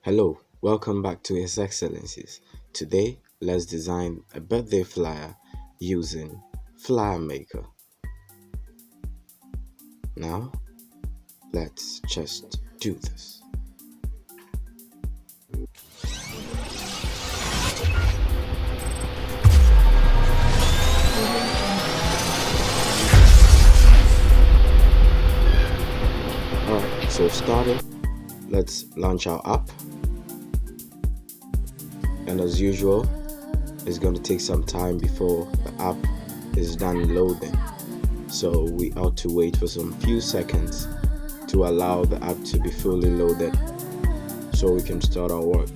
Hello, welcome back to His Excellencies. Today, let's design a birthday flyer using flyermaker. Now, let's just do this. Alright, so starting, let's launch our app. And as usual, it's going to take some time before the app is done loading. So we ought to wait for some few seconds to allow the app to be fully loaded so we can start our work.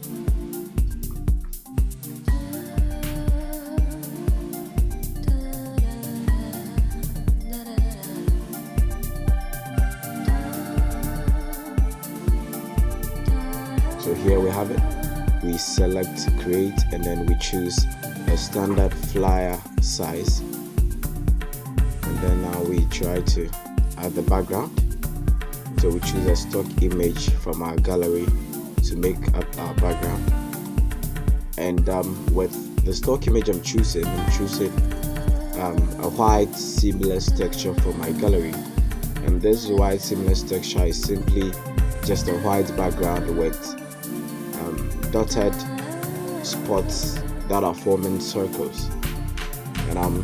So here we have it. We select create and then we choose a standard flyer size, and then now we try to add the background. So we choose a stock image from our gallery to make up our background, and with the stock image I'm choosing a white seamless texture for my gallery, and this white seamless texture is simply just a white background with dotted spots that are forming circles. And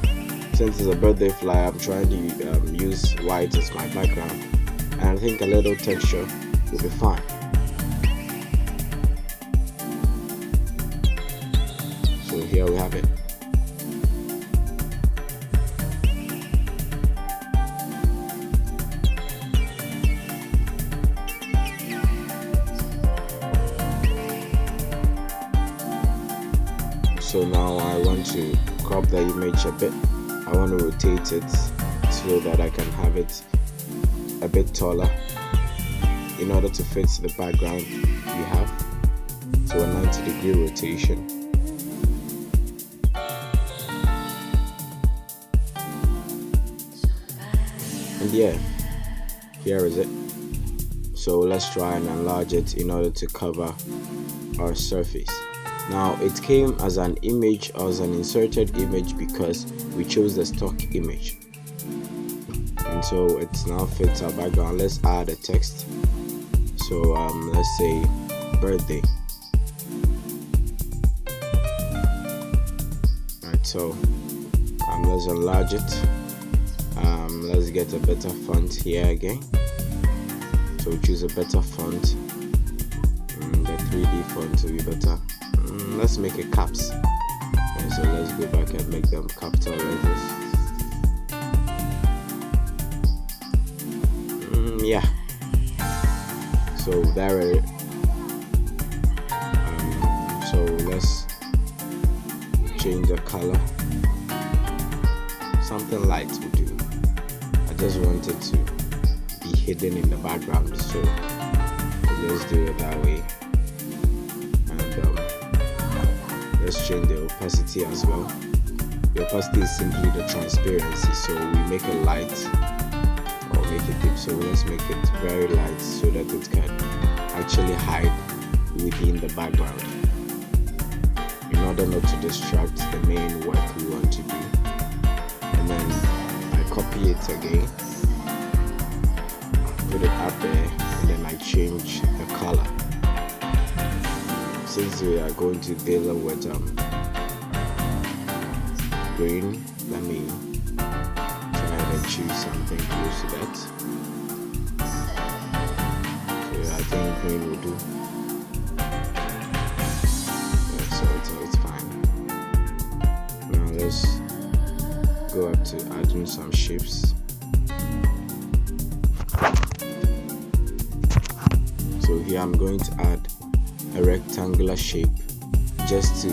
since it's a birthday flyer, I'm trying to use white as my background, and I think a little texture will be fine. So here we have it. So now I want to crop the image a bit. I want to rotate it so that I can have it a bit taller in order to fit the background we have. So a 90-degree rotation. And yeah, here is it. So let's try and enlarge it in order to cover our surface. Now it came as an image, as an inserted image, because we chose the stock image, and so it now fits our background. Let's add a text. So let's say birthday. Alright, so let's enlarge it. Let's get a better font here again. So choose a better font. The 3D font will be better. Let's make it caps. Okay, so let's go back and make them capital letters. Yeah. So there it. So let's change the color. Something light will do. I just want it to be hidden in the background, so let's do it that way. Let's change the opacity as well. The opacity is simply the transparency, so we make it light or make it deep. So let's make it very light so that it can actually hide within the background, in order not to distract the main work we want to do. And then I copy it again, put it up there, and then I change the color. Since we are going to deal with green, let me try and choose something close to that. So I think green will do. Yeah, so it's fine. Now let's go up to adding some shapes. So here I'm going to add a rectangular shape just to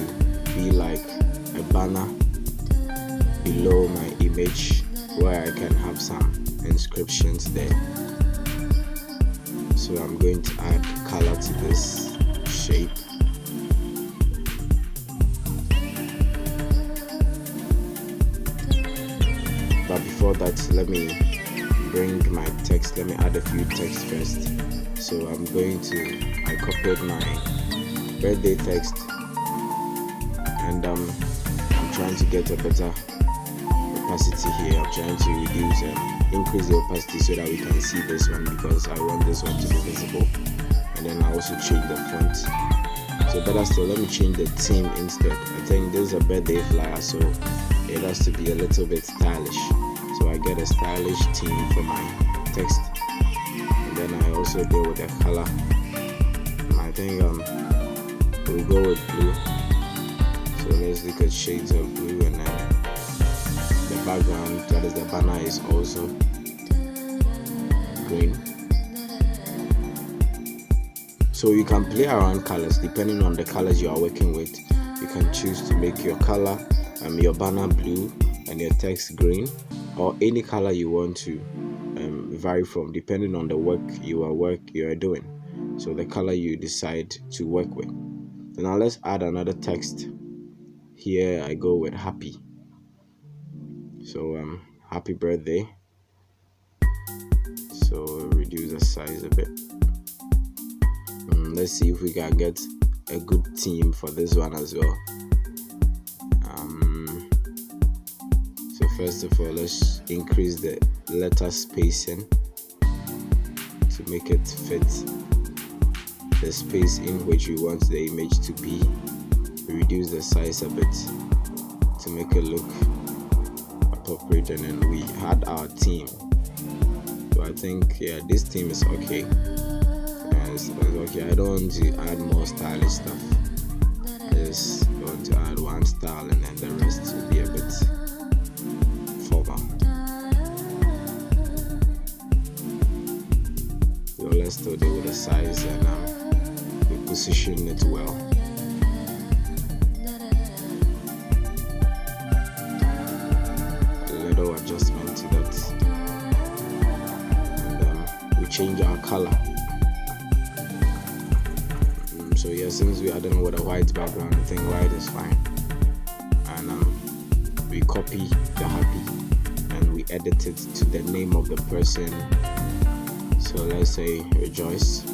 be like a banner below my image where I can have some inscriptions there. So I'm going to add color to this shape. But before that, let me bring my text. Let me add a few text first. So I copied my birthday text, and I'm trying to get a better opacity here. I'm trying to reduce and increase the opacity so that we can see this one, because I want this one to be visible. And then I also change the font. So better still, let me change the theme instead. I think this is a birthday flyer, so it has to be a little bit stylish. So I get a stylish theme for my text, and then I also deal with the color. I think we'll go with blue. So let's look at shades of blue, and then the background, that is the banner, is also green. So you can play around colors depending on the colors you are working with. You can choose to make your color, your banner blue and your text green, or any color you want to vary from, depending on the work you are doing. So the color you decide to work with. So now let's add another text. Here I go with happy. So happy birthday. So reduce the size a bit. Let's see if we can get a good theme for this one as well. So first of all, let's increase the letter spacing to make it fit the space in which you want the image to be. Reduce the size a bit to make it look appropriate, and then we add our theme. So I think, yeah, this theme is okay. It's okay. I don't want to add more stylish stuff. I just want to add one style, and then the rest will be a bit formal. So let's still deal with the size, and we position it well. A little adjustment to that, and we change our color. So yeah, since we are done with a white background, I think white is fine. And we copy the happy and we edit it to the name of the person. So let's say Rejoice.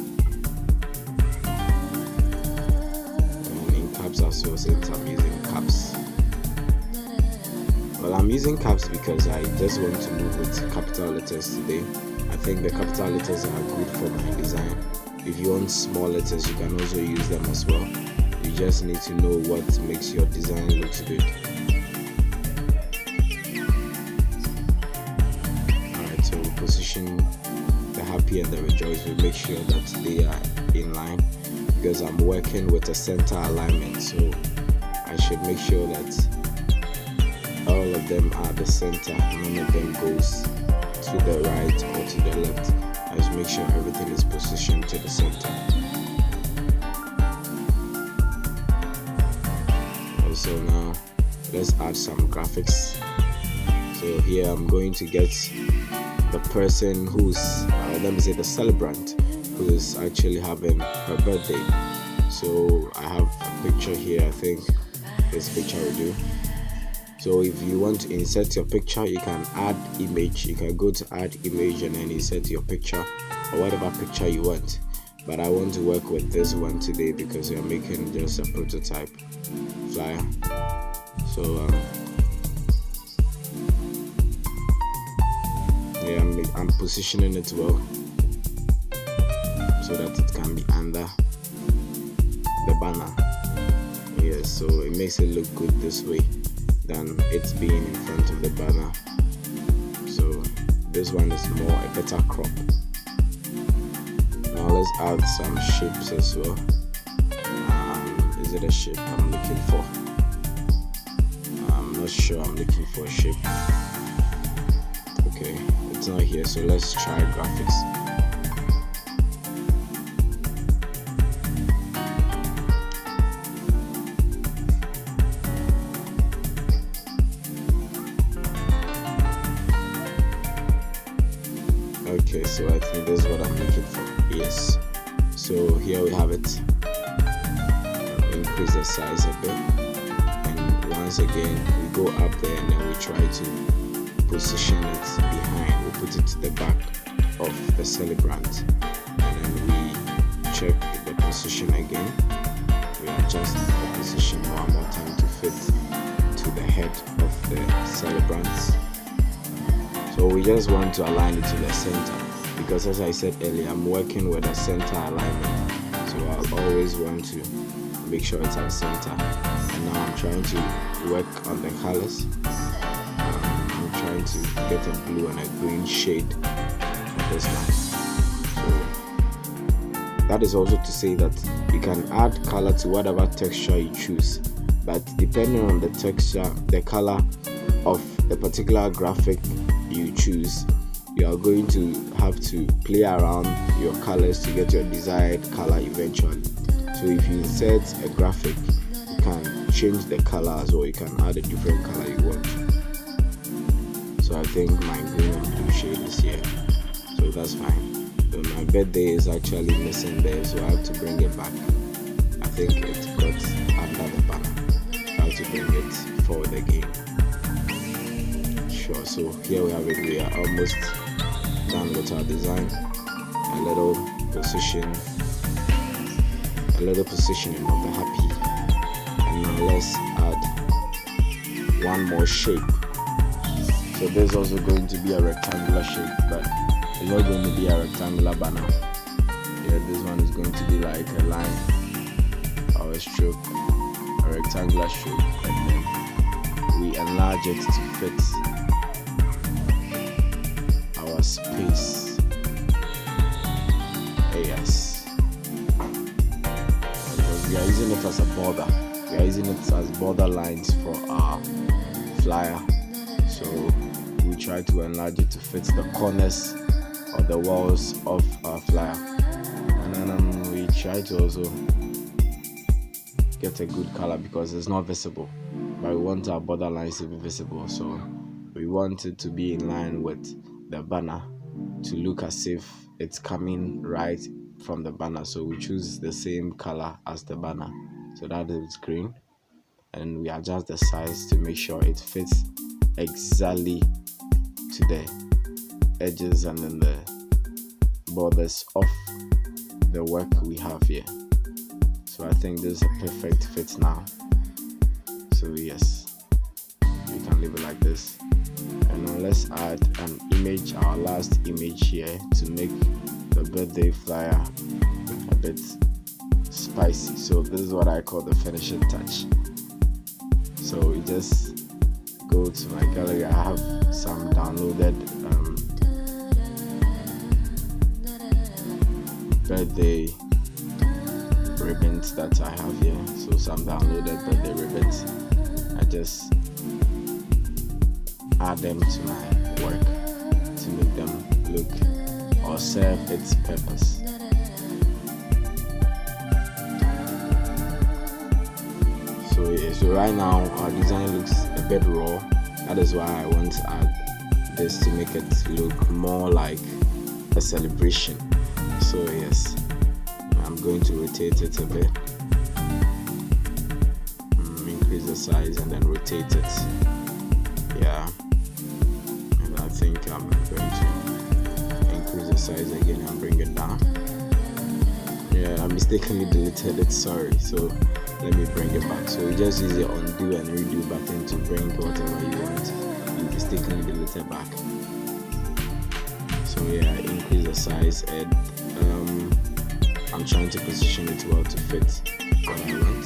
And in caps as well, since I'm using caps. Well, I'm using caps because I just want to move with capital letters today. I think the capital letters are good for my design. If you want small letters, you can also use them as well. You just need to know what makes your design look good. Alright, so we position the happy and the rejoice. We make sure that they are in line, because I'm working with a center alignment. So I should make sure that all of them are the center. None of them goes to the right or to the left. I just make sure everything is positioned to the center. Also now, let's add some graphics. So here I'm going to get the person who's, let me say the celebrant, who is actually having her birthday. So I have a picture here. I think this picture will do. So if you want to insert your picture, you can add image. You can go to add image and then insert your picture or whatever picture you want. But I want to work with this one today because we are making just a prototype flyer. So yeah, I'm positioning it well so that it can be under the banner. Yeah, so it makes it look good this way than it's being in front of the banner. So this one is more a better crop. Now let's add some shapes as well. Is it a shape I'm looking for? I'm not sure I'm looking for a shape. Okay, it's not here, so let's try graphics. Okay, so I think this is what I'm looking for. Yes. So here we have it. Increase the size a bit. And once again, we go up there and then we try to position it behind. We put it to the back of the celebrant. And then we check the position again. We adjust the position one more time to fit to the head of the celebrants. So we just want to align it to the center, because as I said earlier, I'm working with a center alignment, so I'll always want to make sure it's at center. And now I'm trying to work on the colors. I'm trying to get a blue and a green shade on this one. So that is also to say that you can add color to whatever texture you choose, but depending on the texture, the color of the particular graphic you choose, you are going to have to play around your colors to get your desired color eventually. So if you insert a graphic, you can change the color as well. You can add a different color you want. So I think my green and blue shade is here, so that's fine. So my birthday is actually missing there, so I have to bring it back. I think it got under the banner. I have to bring it forward again. Sure, so here we have it. We are almost done with our design. A little positioning of the happy, and now let's add one more shape. So there's also going to be a rectangular shape, but it's not going to be a rectangular banner. Yeah, this one is going to be like a line or a stroke, a rectangular shape, and then we enlarge it to fit our space. Yes, because we are using it as a border. We are using it as border lines for our flyer. So we try to enlarge it to fit the corners or the walls of our flyer, and then we try to also get a good color because it's not visible, but we want our border lines to be visible. So we want it to be in line with the banner, to look as if it's coming right from the banner. So we choose the same color as the banner, so that is green, and we adjust the size to make sure it fits exactly to the edges and then the borders of the work we have here. So I think this is a perfect fit now. So yes, we can leave it like this. And now let's add an image, our last image here, to make the birthday flyer a bit spicy. So this is what I call the finishing touch. So we just go to my gallery. I have some downloaded birthday ribbons that I have here. So some downloaded birthday ribbons, I just add them to my work to make them look or serve its purpose. So right now our design looks a bit raw. That is why I want to add this to make it look more like a celebration. So yes, I'm going to rotate it a bit, increase the size and then rotate it. Yeah, and I think I'm going to increase the size again and bring it down. Yeah, I mistakenly deleted it, sorry. So let me bring it back. So you just use the undo and redo button to bring whatever you want. You mistakenly deleted back. So yeah, increase the size, and I'm trying to position it well to fit what I want.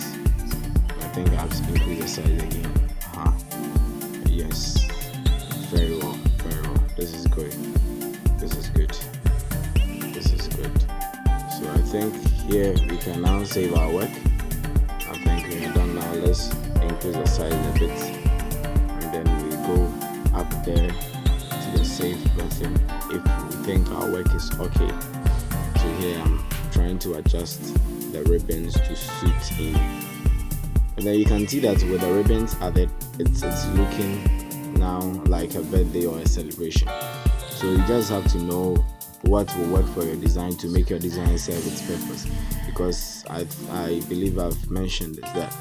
I think I have to increase the size again. Yes, very well, very well. This is good. This is good. This is good. So I think here we can now save our work. I think we are done now. Let's increase the size a bit, and then we go up there to the save button if we think our work is okay. So here I'm trying to adjust the ribbons to suit in, and then you can see that with the ribbons added, it's looking now like a birthday or a celebration. So you just have to know what will work for your design to make your design serve its purpose, because I believe I've mentioned this, that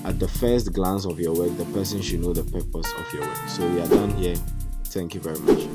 at the first glance of your work, the person should know the purpose of your work. So we are done here. Thank you very much.